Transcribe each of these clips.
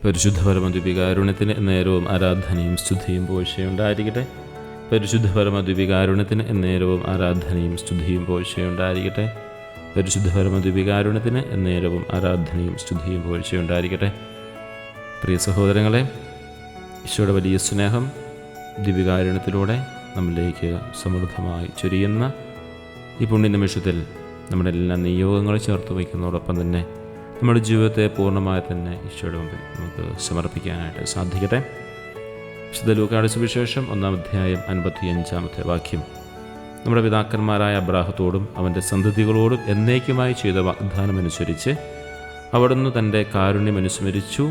പരിശുദ്ധ പരമദ്വീപികാരുണ്യത്തിന് നേരവും ആരാധനയും സ്തുതിയും പോഴ്ചയുണ്ടായിരിക്കട്ടെ. പരിശുദ്ധ പരമദ്വീപികാരുണ്യത്തിന് നേരവും ആരാധനയും സ്തുതിയും പോഴ്ചയുണ്ടായിരിക്കട്ടെ. പരിശുദ്ധ പരമദ്വീപികാരുണ്യത്തിന് നേരവും ആരാധനയും സ്തുതിയും പോഴ്ചയുണ്ടായിരിക്കട്ടെ. പ്രിയ സഹോദരങ്ങളെ, ഈശോയുടെ വലിയ സ്നേഹം ദിവ്യകാരുണ്യത്തിലൂടെ നമ്മിലേക്ക് സമൃദ്ധമായി ചൊരിയുന്ന ഈ പുണ്യനിമിഷത്തിൽ നമ്മുടെ എല്ലാ നിയോഗങ്ങൾ ചേർത്ത് വയ്ക്കുന്നതോടൊപ്പം തന്നെ നമ്മുടെ ജീവിതത്തെ പൂർണ്ണമായി തന്നെ ഈശോയുടെ മുമ്പിൽ നമുക്ക് സമർപ്പിക്കാനായിട്ട് സാധിക്കട്ടെ. വിശുദ്ധ ലൂക്കായുടെ സുവിശേഷം 1-ാം അധ്യായം 55-ാമത്തെ വാക്യം. നമ്മുടെ പിതാക്കന്മാരായ അബ്രാഹത്തോടും അവൻ്റെ സന്തതികളോടും എന്നേക്കുമായി ചെയ്ത വാഗ്ദാനമനുസരിച്ച് അവിടുന്ന് തൻ്റെ കാരുണ്യം അനുസ്മരിച്ചു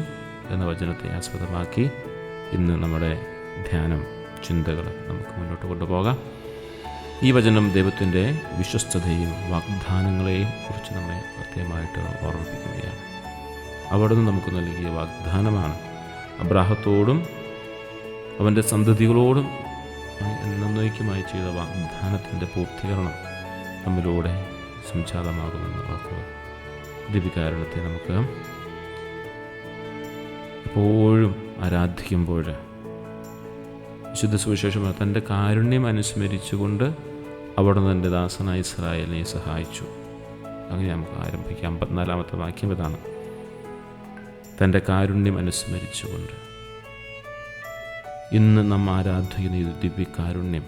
എന്ന വചനത്തെ ആസ്പദമാക്കി ഇന്ന് നമ്മുടെ ധ്യാനം ചിന്തകൾ നമുക്ക് മുന്നോട്ട് കൊണ്ടുപോകാം. ഈ വചനം ദൈവത്തിൻ്റെ വിശ്വസ്തതയും വാഗ്ദാനങ്ങളെയും കുറിച്ച് നമ്മെ പ്രത്യേകമായിട്ട് ഓർമ്മിപ്പിക്കുകയാണ്. അവിടുന്ന് നമുക്ക് നൽകിയ വാഗ്ദാനമാണ്. അബ്രാഹത്തോടും അവൻ്റെ സന്തതികളോടും എന്നേക്കുമായി ചെയ്ത വാഗ്ദാനത്തിൻ്റെ പൂർത്തീകരണം നമ്മിലൂടെ സംജാതമാകുമെന്ന് ഓർക്കുക. ദിവ്യകാരുണ്യത്തെ നമുക്ക് എപ്പോഴും ആരാധിക്കുമ്പോൾ വിശുദ്ധ സുവിശേഷം തൻ്റെ കാരുണ്യം അനുസ്മരിച്ചുകൊണ്ട് അവിടുന്ന് തൻ്റെ ദാസനായ ഇസ്രായേലിനെ സഹായിച്ചു. അങ്ങനെ നമുക്ക് ആരംഭിക്കാം. 54-ാമത്തെ വാക്യം ഇതാണ്: തൻ്റെ കാരുണ്യം അനുസ്മരിച്ചുകൊണ്ട്. ഇന്ന് നാം ആരാധിക്കുന്ന ഈ ദിവ്യകാരുണ്യം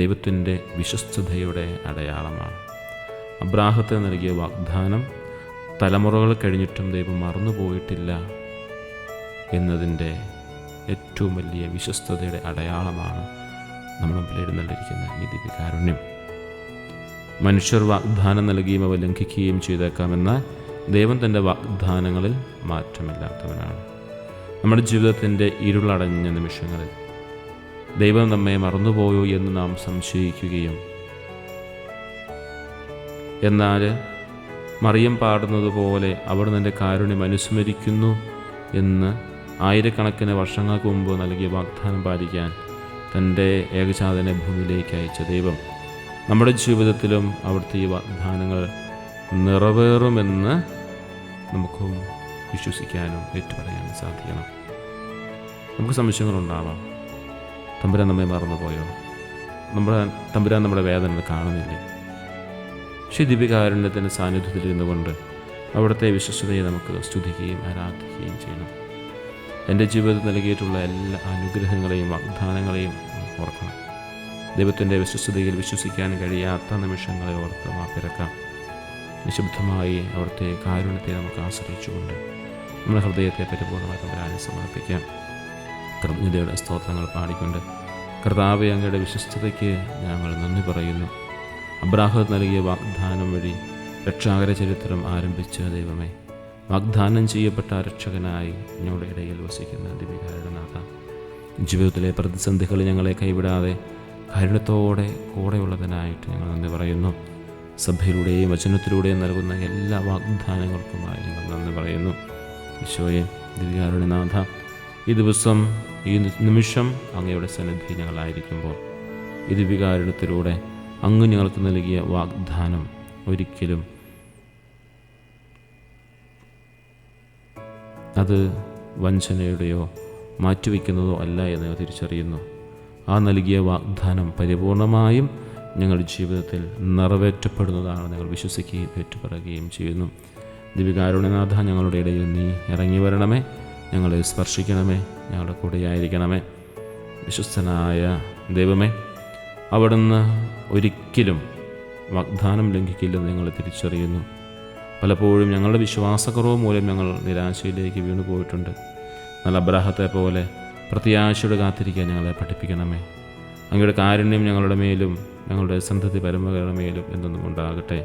ദൈവത്തിൻ്റെ വിശ്വസ്തതയുടെ അടയാളമാണ്. അബ്രാഹത്തിന് നൽകിയ വാഗ്ദാനം തലമുറകൾ കഴിഞ്ഞിട്ടും ദൈവം മറന്നുപോയിട്ടില്ല എന്നതിൻ്റെ ഏറ്റവും വലിയ വിശ്വസ്തതയുടെ അടയാളമാണ് നമ്മുടെ മുമ്പിൽ എഴുന്നള്ളിരിക്കുന്ന ഈ ദിവ്യകാരുണ്യം. മനുഷ്യർ വാഗ്ദാനം നൽകുകയും അവ ലംഘിക്കുകയും ചെയ്തേക്കാമെന്നാൽ ദൈവം തൻ്റെ വാഗ്ദാനങ്ങളിൽ മാറ്റമില്ലാത്തവനാണ്. നമ്മുടെ ജീവിതത്തിൻ്റെ ഇരുളടഞ്ഞ നിമിഷങ്ങളിൽ ദൈവം നമ്മെ മറന്നുപോയോ എന്ന് നാം സംശയിക്കുകയും, എന്നാൽ മറിയം പാടുന്നത് പോലെ അവിടുന്ന് എൻ്റെ കാരുണ്യം അനുസ്മരിക്കുന്നു എന്ന് ആയിരക്കണക്കിന് വർഷങ്ങൾക്ക് മുമ്പ് നൽകിയ വാഗ്ദാനം പാലിക്കാൻ തൻ്റെ ഏകജാതനെ ഭൂമിയിലേക്ക് അയച്ച ദൈവം നമ്മുടെ ജീവിതത്തിലും അവിടുത്തെ ഈ വാഗ്ദാനങ്ങൾ നിറവേറുമെന്ന് നമുക്കും വിശ്വസിക്കാനും ഏറ്റുപറയാനും സാധിക്കണം. നമുക്ക് സംശയങ്ങളുണ്ടാവാം. തമ്പുരാൻ നമ്മെ മറന്നുപോയോ? തമ്പുരാൻ നമ്മുടെ വേദന കാണുന്നില്ലേ? പക്ഷേ ദിവ്യകാരുണ്യത്തിൻ്റെ സാന്നിധ്യത്തിലിരുന്നു കൊണ്ട് അവിടുത്തെ വിശ്വസ്തതയെ നമുക്ക് സ്തുതിക്കുകയും ആരാധിക്കുകയും ചെയ്യണം. എൻ്റെ ജീവിതത്തിൽ നൽകിയിട്ടുള്ള എല്ലാ അനുഗ്രഹങ്ങളെയും വാഗ്ദാനങ്ങളെയും ഓർക്കണം. ദൈവത്തിൻ്റെ വിശ്വസ്തതയിൽ വിശ്വസിക്കാൻ കഴിയാത്ത നിമിഷങ്ങളെ ഓർത്ത് മാപ്പിരക്കാം. നിശബ്ദമായി അവിടുത്തെ കാരുണ്യത്തെ നമുക്ക് ആശ്രയിച്ചുകൊണ്ട് നമ്മുടെ ഹൃദയത്തെ പരിപൂർണ്ണമായി തമ്പുരാനെ സമർപ്പിക്കാം. കൃതജ്ഞതയുടെ സ്തോത്രങ്ങൾ പാടിക്കൊണ്ട്, കർത്താവേ, അങ്ങയുടെ വിശ്വസ്തതയ്ക്ക് ഞങ്ങൾ നന്ദി പറയുന്നു. അബ്രാഹം നൽകിയ വാഗ്ദാനം വഴി രക്ഷാകര ചരിത്രം ആരംഭിച്ച ദൈവമേ, വാഗ്ദാനം ചെയ്യപ്പെട്ട രക്ഷകനായി ഞങ്ങളുടെ ഇടയിൽ വസിക്കുന്ന ദിവ്യകാരുണ്യനാഥ, ജീവിതത്തിലെ പ്രതിസന്ധികൾ ഞങ്ങളെ കൈവിടാതെ കാരുണ്യത്തോടെ കൂടെയുള്ളതിനായിട്ട് ഞങ്ങൾ നന്ദി പറയുന്നു. സഭയിലൂടെയും വചനത്തിലൂടെയും നൽകുന്ന എല്ലാ വാഗ്ദാനങ്ങൾക്കുമായി ഞങ്ങൾ നന്ദി പറയുന്നു. ഈശോയെ, ദിവ്യകാരുണ്യനാഥ, ഈ ദിവസം, ഈ നിമിഷം അങ്ങയുടെ സന്നിധി ഞങ്ങളായിരിക്കുമ്പോൾ ഈ ദിവ്യകാരുണ്യത്തിലൂടെ അങ്ങ് ഞങ്ങൾക്ക് നൽകിയ വാഗ്ദാനം ഒരിക്കലും അത് വഞ്ചനയുടെയോ മാറ്റിവെക്കുന്നതോ അല്ല എന്ന് തിരിച്ചറിയുന്നു. ആ നൽകിയ വാഗ്ദാനം പരിപൂർണമായും ഞങ്ങളുടെ ജീവിതത്തിൽ നിറവേറ്റപ്പെടുന്നതാണ് ഞങ്ങൾ വിശ്വസിക്കുകയും ഏറ്റുപറയുകയും ചെയ്യുന്നു. ദിവ്യകാരുണ്യനാഥ, ഞങ്ങളുടെ ഇടയിൽ നീ ഇറങ്ങി വരണമേ, ഞങ്ങളെ സ്പർശിക്കണമേ, ഞങ്ങളുടെ കൂടെയായിരിക്കണമേ. വിശ്വസ്തനായ ദൈവമേ, അവിടുന്ന് ഒരിക്കലും വാഗ്ദാനം ലംഘിക്കില്ലെന്ന് ഞങ്ങൾ തിരിച്ചറിയുന്നു. പലപ്പോഴും ഞങ്ങളുടെ വിശ്വാസക്കുറവ് മൂലം ഞങ്ങൾ നിരാശയിലേക്ക് വീണു പോയിട്ടുണ്ട്. എന്നാൽ അബ്രാഹത്തെ പോലെ പ്രത്യാശയോടെ കാത്തിരിക്കാൻ ഞങ്ങളെ പഠിപ്പിക്കണമേ. അങ്ങയുടെ കാരുണ്യം ഞങ്ങളുടെ മേലും ഞങ്ങളുടെ സന്തതി പരമ്പരകളുടെ മേലും എന്നും ഉണ്ടാകട്ടെ.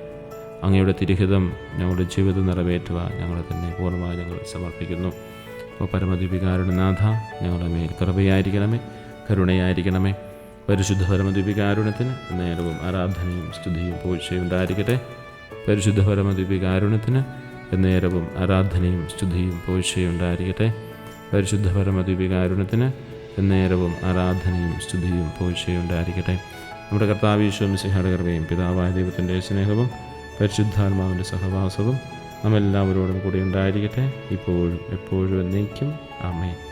അങ്ങയുടെ തിരുഹിതം ഞങ്ങളുടെ ജീവിതം നിറവേറ്റുവാൻ ഞങ്ങളെ തന്നെ പൂർണ്ണമായി ഞങ്ങൾ സമർപ്പിക്കുന്നു. അപ്പോൾ പരമദ്വീപികാരുണ്യനാഥ, ഞങ്ങളുടെ മേൽ കൃപയായിരിക്കണമേ, കരുണയായിരിക്കണമേ. പരിശുദ്ധ പരമദ്വീപികാരുണ്യത്തിന് നേരവും ആരാധനയും സ്തുതിയും പോഴ്ചയുണ്ടായിരിക്കട്ടെ. പരിശുദ്ധ പരമദ്വീപികാരുണ്യത്തിന് നേരവും ആരാധനയും സ്തുതിയും പോഴ്ചയുണ്ടായിരിക്കട്ടെ. പരിശുദ്ധ പരമദ്വീപികാരുണ്യത്തിന് നേരവും ആരാധനയും സ്തുതിയും പോഴ്ചയുണ്ടായിരിക്കട്ടെ. നമ്മുടെ കർത്താവ് ഈശോ മിശിഹായുടെ കൃപയും പിതാവായ ദൈവത്തിൻ്റെ സ്നേഹവും പരിശുദ്ധാത്മാവിൻ്റെ സഹവാസവും നമ്മെല്ലാവരോടും കൂടി ഉണ്ടായിരിക്കട്ടെ, ഇപ്പോഴും എപ്പോഴും എന്നേക്കും. ആമേൻ.